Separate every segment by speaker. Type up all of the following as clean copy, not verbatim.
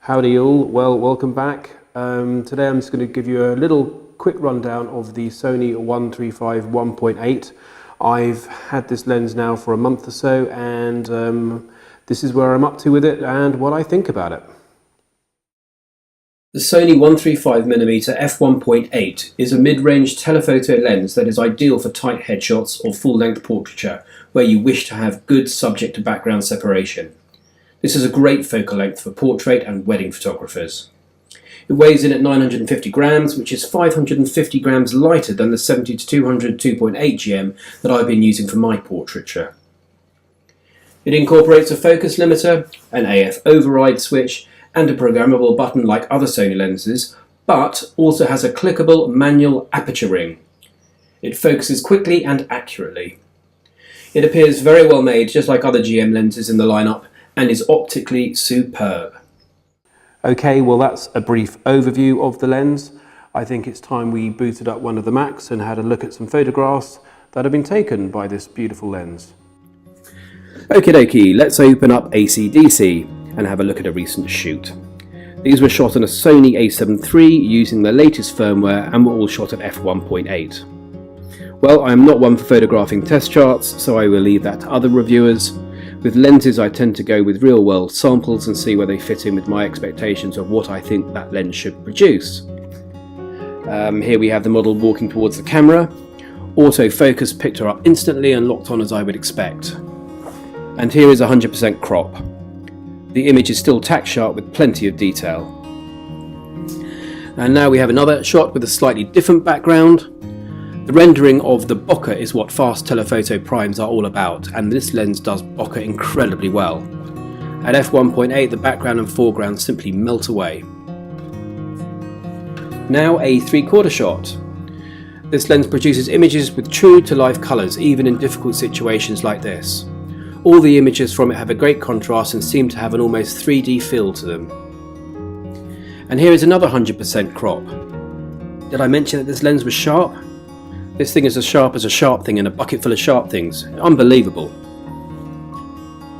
Speaker 1: Howdy all, well welcome back. Today I'm just going to give you a little quick rundown of the Sony 135 1.8. I've had this lens now for a month or so, and this is where I'm up to with it and what I think about it. The Sony 135mm F1.8 is a mid-range telephoto lens that is ideal for tight headshots or full-length portraiture where you wish to have good subject to background separation. This is a great focal length for portrait and wedding photographers. It weighs in at 950 grams, which is 550 grams lighter than the 70-200 2.8 GM that I've been using for my portraiture. It incorporates a focus limiter, an AF override switch, and a programmable button like other Sony lenses, but also has a clickable manual aperture ring. It focuses quickly and accurately. It appears very well made, just like other GM lenses in the lineup, and is optically superb. Okay, well that's a brief overview of the lens. I think it's time we booted up one of the Macs and had a look at some photographs that have been taken by this beautiful lens. Okie dokie, let's open up AC/DC and have a look at a recent shoot. These were shot on a Sony A7 III using the latest firmware and were all shot at f1.8. Well, I'm not one for photographing test charts, so I will leave that to other reviewers. With lenses, I tend to go with real-world samples and see where they fit in with my expectations of what I think that lens should produce. Here we have the model walking towards the camera. Autofocus picked her up instantly and locked on as I would expect. And here is 100% crop. The image is still tack sharp with plenty of detail. And now we have another shot with a slightly different background. The rendering of the bokeh is what fast telephoto primes are all about, and this lens does bokeh incredibly well. At f1.8 the background and foreground simply melt away. Now a 3/4 shot. This lens produces images with true to life colours even in difficult situations like this. All the images from it have a great contrast and seem to have an almost 3D feel to them. And here is another 100% crop. Did I mention that this lens was sharp? This thing is as sharp as a sharp thing in a bucket full of sharp things. Unbelievable.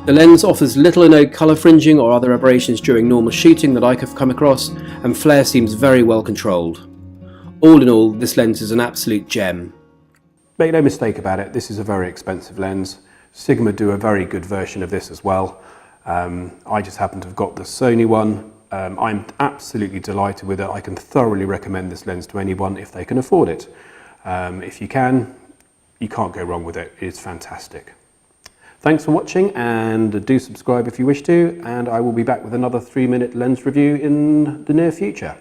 Speaker 1: The lens offers little or no colour fringing or other aberrations during normal shooting that I have come across, and flare seems very well controlled. All in all, this lens is an absolute gem. Make no mistake about it, this is a very expensive lens. Sigma do a very good version of this as well. I just happen to have got the Sony one. I'm absolutely delighted with it. I can thoroughly recommend this lens to anyone if they can afford it. If you can, you can't go wrong with it. It's fantastic. Thanks for watching, and do subscribe if you wish to, and I will be back with another 3-minute lens review in the near future.